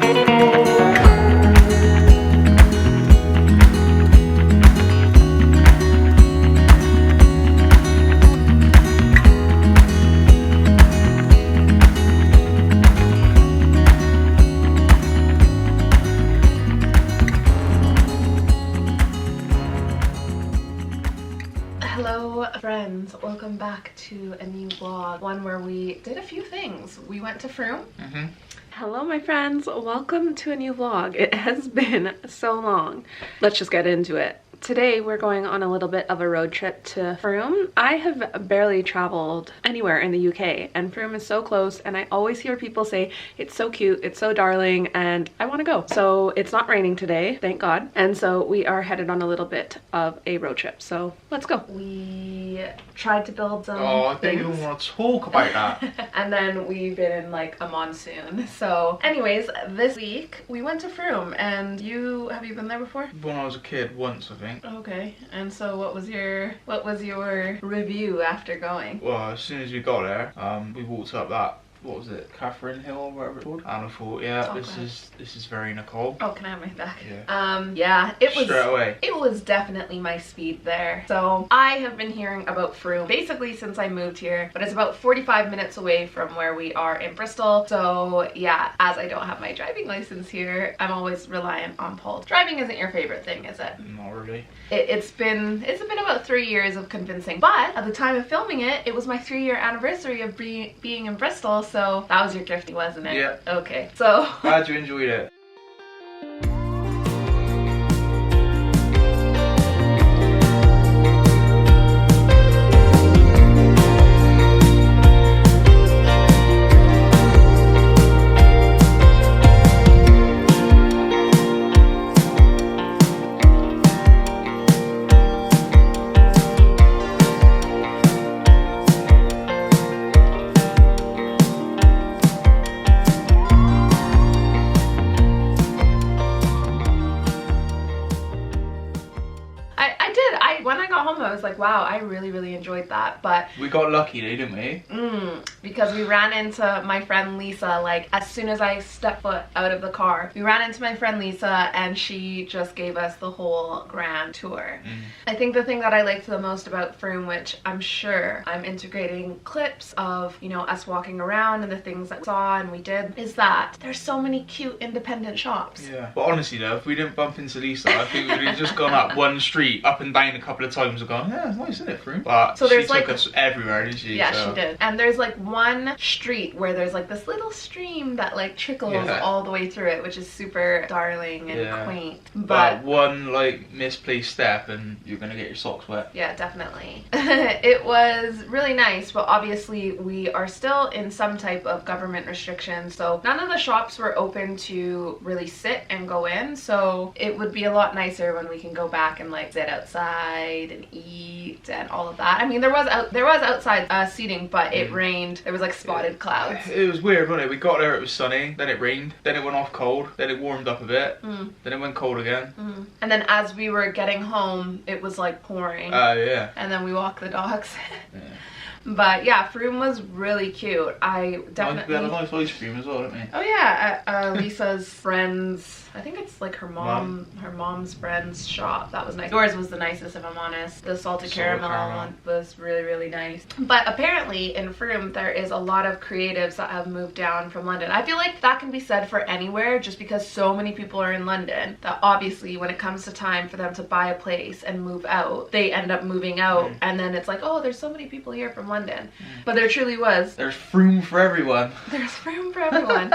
Hello friends, welcome back to a new vlog, one where we did a few things. We went to Frome. Hello my friends, welcome to a new vlog. It has been so long. Let's just get into it. Today we're going on a little bit of a road trip to Frome. I have barely traveled anywhere in the UK and Frome is so close, and I always hear people say it's so cute, it's so darling, and I want to go. So it's not raining today, thank God. And so we are headed on a little bit of a road trip. So let's go. We tried to build some I don't even want to talk about that. and then we've been in like a monsoon. So anyways, this week we went to Frome, and have you been there before? When I was a kid, once I think. Okay, and so what was your review after going? Well, as soon as we got there, we walked up that, what was it, Catherine Hill or whatever it's called, and I thought, yeah, this is very Nicole. Oh, can I have my back? Yeah. Yeah, it was straight away. It was definitely my speed there. So I have been hearing about Frome basically since I moved here, but it's about 45 minutes away from where we are in Bristol. So yeah, as I don't have my driving license here, I'm always reliant on Paul. Driving isn't your favorite thing, is it? Not really. It's been about 3 years of convincing, but at the time of filming it, it was my 3-year anniversary of being in Bristol. So that was your gift, wasn't it? Yeah. Okay, so Glad you enjoyed it. when I got home, I was like, wow, I really enjoyed that. But we got lucky though, didn't we? Because we ran into my friend Lisa, like as soon as I stepped foot out of the car. We ran into my friend Lisa and she just gave us the whole grand tour. I think the thing that I liked the most about Frome, which I'm sure I'm integrating clips of, you know, us walking around and the things that we saw and we did, is that there's so many cute independent shops. Yeah. But honestly though, if we didn't bump into Lisa, I think we'd have just gone up one street, up and down a couple of times and gone, yeah, it's nice, isn't it, Frome? But so she took us everywhere, didn't she? Yeah, so. she did. And there's like one street where there's like this little stream that like trickles all the way through it, which is super darling and quaint. But one like misplaced step and you're gonna get your socks wet. Yeah, definitely. It was really nice, but obviously we are still in some type of government restriction, so none of the shops were open to really sit and go in, so it would be a lot nicer when we can go back and like sit outside and eat and all of that. I mean, there was outside seating, but it rained. There was like spotted clouds. It was weird, wasn't it? We got there, it was sunny, then it rained, then it went off cold, then it warmed up a bit, then it went cold again. And then as we were getting home, it was like pouring. Yeah. And then we walked the dogs. But yeah, Frome was really cute. I definitely... We had a nice ice cream as well, didn't we? Oh yeah, Lisa's friends, I think it's like her mom's friend's shop. That was nice. Yours was the nicest, if I'm honest. The salted caramel one was really nice. But apparently in Frome there is a lot of creatives that have moved down from London. I feel like that can be said for anywhere, just because so many people are in London that obviously when it comes to time for them to buy a place and move out, they end up moving out, and then it's like, oh, there's so many people here from London. But there truly was. There's Frome for everyone. There's Frome for everyone.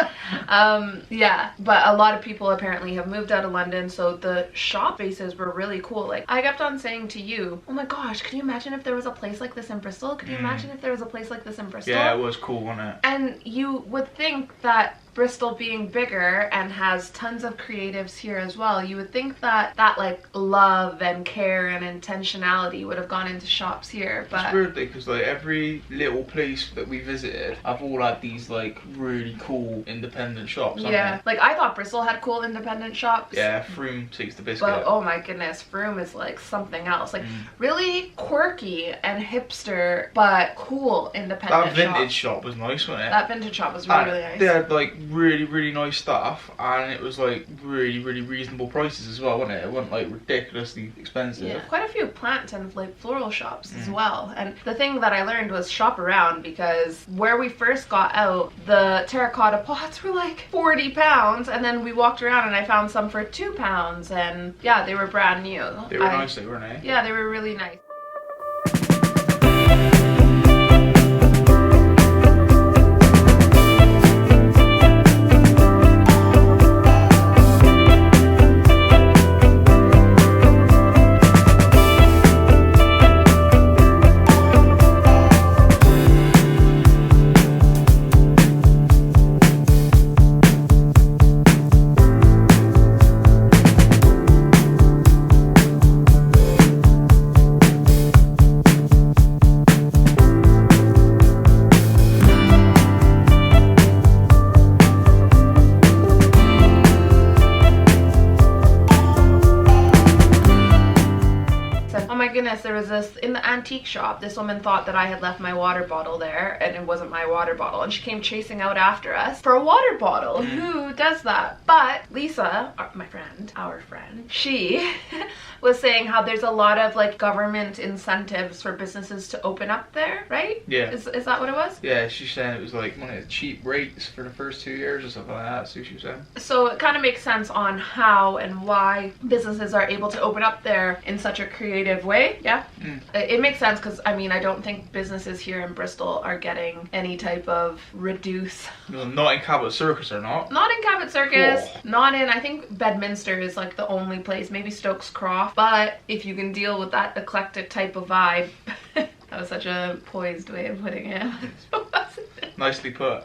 Yeah, but a lot of people apparently have moved out of London, so the shop faces were really cool. Like, I kept on saying to you, oh my gosh, can you imagine if there was a place like this in Bristol? Could you imagine if there was a place like this in Bristol? Yeah, it was cool, wasn't it? And you would think that Bristol being bigger and has tons of creatives here as well, you would think that like love and care and intentionality would have gone into shops here. But it's weird though, because like every little place that we visited have all had these like really cool independent shops. Yeah, like I thought Bristol had cool independent shops. Yeah, Frome takes the biscuit. But oh my goodness, Frome is like something else. Like really quirky and hipster, but cool independent That vintage shop was nice, wasn't it? That vintage shop was really nice. They had like really, really nice stuff, and it was like really, really reasonable prices as well, wasn't it? It wasn't like ridiculously expensive. Yeah, quite a few plant and like floral shops as well. And the thing that I learned was shop around, because where we first got out, the terracotta pots were like £40, and then we walked around and I found some for £2, and yeah, they were brand new. They were nice, they weren't they? Yeah, they were really nice. Goodness, there was this in the antique shop. This woman thought that I had left my water bottle there, and it wasn't my water bottle, and she came chasing out after us for a water bottle. Who does that? But Lisa, my friend, our friend, she was saying how there's a lot of like government incentives for businesses to open up there, right? Yeah. Is that what it was? Yeah, she's saying it was like one of the cheap rates for the first 2 years or something like that. So she was saying. So it kind of makes sense on how and why businesses are able to open up there in such a creative way. Yeah, it makes sense, because I mean, I don't think businesses here in Bristol are getting any type of reduce. No, not in Cabot Circus, or not. Not in Cabot Circus. Not in. I think Bedminster is like the only place. Maybe Stokes Croft. But if you can deal with that eclectic type of vibe, that was such a poised way of putting it. Nicely put.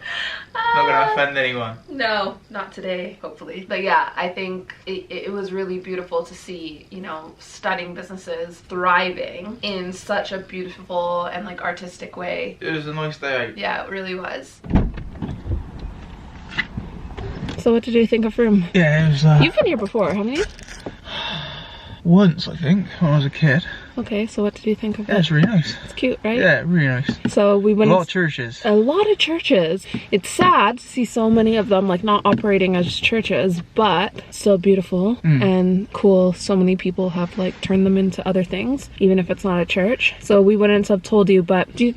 Not gonna offend anyone. No, not today, hopefully. But yeah, I think it was really beautiful to see, you know, stunning businesses thriving in such a beautiful and like artistic way. It was a nice day out. Yeah, it really was. So what did you think of Frome? Yeah, it was You've been here before, haven't you? Once, I think, when I was a kid. Okay, so what did you think of it? Yeah, it's really nice. It's cute, right? Yeah, really nice. So we went... A lot of churches. A lot of churches. It's sad to see so many of them like not operating as churches, but still beautiful and cool. So many people have like turned them into other things, even if it's not a church. So we wouldn't have told you, but do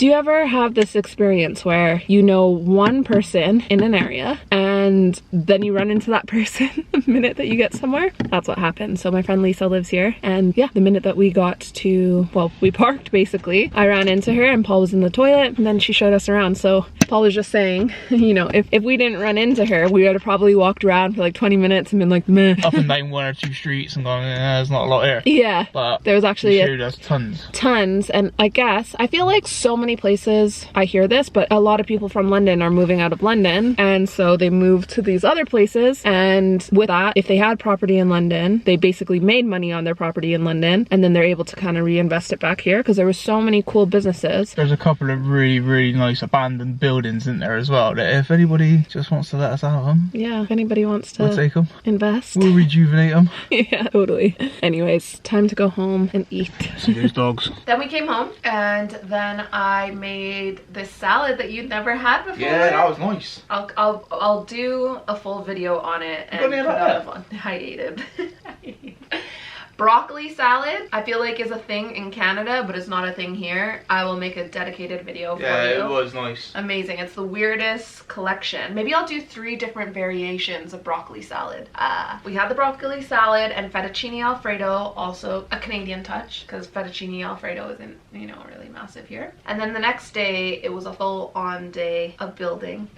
you ever have this experience where you know one person in an area and then you run into that person the minute that you get somewhere? That's what happened. So my friend Lisa lives here, and yeah, the minute that we got to, well, we parked basically, I ran into her and Paul was in the toilet, and then she showed us around. So Paul was just saying, you know, if we didn't run into her, we would have probably walked around for like 20 minutes and been like, meh. Up and down one or two streets and gone, there's not a lot here. Yeah, but there was actually tons. And I guess, I feel like so many places I hear this, but a lot of people from London are moving out of London, and so they moved to these other places, and with that, if they had property in London, they basically made money on their property in London, and then they're able to kind of reinvest it back here, because there were so many cool businesses. There's a couple of really, really nice abandoned buildings in there as well, that if anybody just wants to let us have them, yeah, if anybody wants to, we'll take them. Invest. We'll rejuvenate them. Yeah, totally. Anyways, time to go home and eat. See those dogs. Then we came home, and then I made this salad that you'd never had before. Yeah, that was nice. I'll do a full video on it and put out one. I ate it. Broccoli salad, I feel like is a thing in Canada, but it's not a thing here. I will make a dedicated video for you. Yeah, it was nice. Amazing. It's the weirdest collection. Maybe I'll do 3 different variations of broccoli salad. We had the broccoli salad and fettuccine alfredo, also a Canadian touch, because fettuccine alfredo isn't, you know, really massive here. And then the next day, it was a full-on day of building.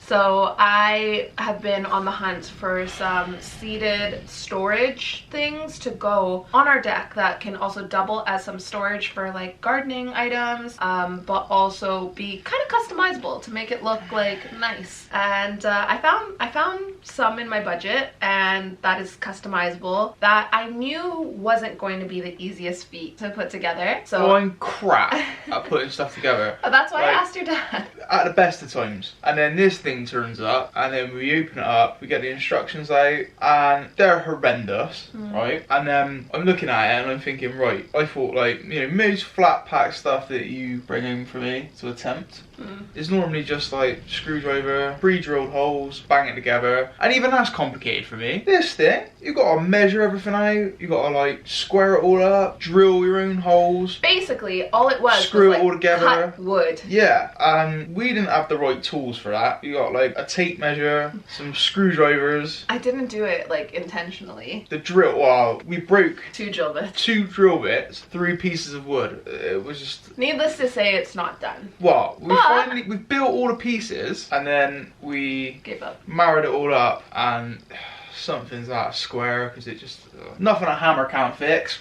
So I have been on the hunt for some seated storage things to go on our deck that can also double as some storage for like gardening items, but also be kind of customizable to make it look like nice. And I found some in my budget, and that is customizable, that I knew wasn't going to be the easiest feat to put together. So I'm crap at putting stuff together. That's why I asked your dad. At the best of times. And then this thing turns up, and then we open it up, we get the instructions out, and they're horrendous, right? And then I'm looking at it and I'm thinking, right, I thought, like, you know, most flat pack stuff that you bring in for me to attempt, It's normally just like screwdriver, pre-drilled holes, bang it together, and even that's complicated for me. This thing, you gotta measure everything out, you gotta like square it all up, drill your own holes. Basically, all it was screw was, it all together. Cut wood. Yeah, and we didn't have the right tools for that. You got like a tape measure, some screwdrivers. I didn't do it like intentionally. The drill, well, we broke 2 drill bits. 2 drill bits, 3 pieces of wood. It was just... Needless to say, it's not done. Well, we built all the pieces and then we gave up. Married it all up, and something's out of square because it just... nothing a hammer can't fix.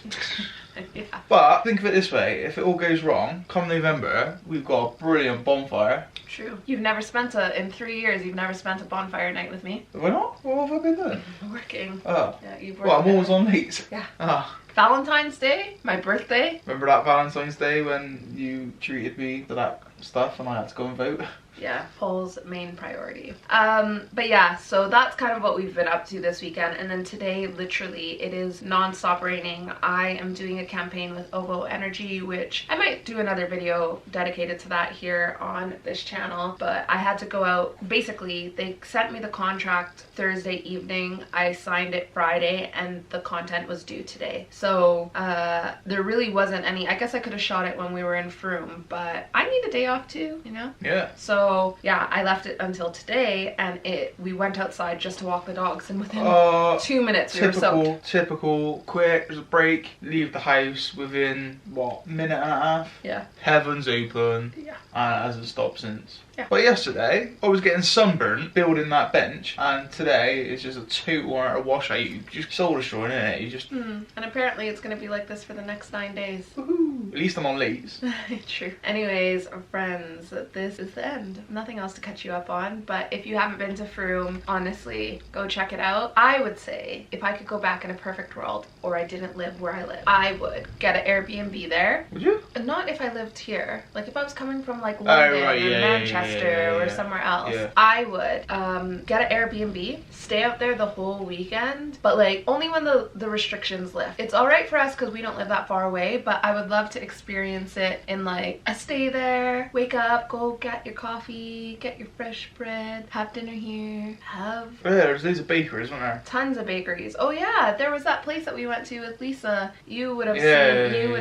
Yeah. But think of it this way, if it all goes wrong, come November, we've got a brilliant bonfire. True. You've never spent in 3 years, you've never spent a bonfire night with me. Have I not? What have I been doing? Working. Oh. Yeah, you've worked. Well, I'm always on late. Yeah. Ah. Valentine's Day, my birthday. Remember that Valentine's Day when you treated me to that stuff and I had to go and vote? Yeah, Paul's main priority. But yeah, so that's kind of what we've been up to this weekend. And then today, literally, it is non-stop raining. I am doing a campaign with Ovo Energy, which I might do another video dedicated to that here on this channel. But I had to go out. Basically, they sent me the contract Thursday evening. I signed it Friday, and the content was due today. So there really wasn't any. I guess I could have shot it when we were in Frome, but I need a day off too, you know? Yeah. So yeah, I left it until today, and we went outside just to walk the dogs, and within 2 minutes we were soaked. Typical, quick, there's a break, leave the house within, what, minute and a half? Yeah. Heaven's open. Yeah. And it hasn't stopped since. Yeah. But yesterday, I was getting sunburnt building that bench, and today it's just a total washout. You just soul destroying, isn't it? You just... And apparently it's going to be like this for the next 9 days. Woohoo! At least I'm on leaves. True. Anyways, friends, this is the end. Nothing else to catch you up on, but if you haven't been to Frome, honestly, go check it out. I would say, if I could go back in a perfect world, or I didn't live where I live, I would get an Airbnb there. Would you? Not if I lived here. Like if I was coming from like London or Manchester or somewhere else, I would get an Airbnb, stay out there the whole weekend, but like only when the restrictions lift. It's alright for us because we don't live that far away, but I would love to experience it in like a stay there, wake up, go get your coffee, get your fresh bread, have dinner here, have... Yeah, there's loads of bakeries, isn't there? Tons of bakeries. Oh yeah, there was that place that we went to with Lisa. You would have seen...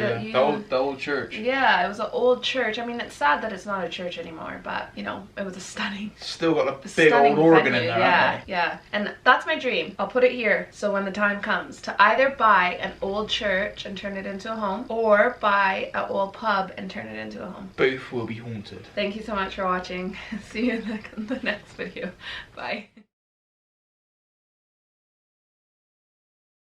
The old church. Yeah, it was an old church. I mean, it's sad that it's not a church anymore, but you know, it was a stunning... Still got a big old organ in there, yeah, yeah. And that's my dream. I'll put it here, so when the time comes, to either buy an old church and turn it into a home, or buy an old pub and turn it into a home. Both will be haunted. Thank you so much for watching. See you in the next video. Bye.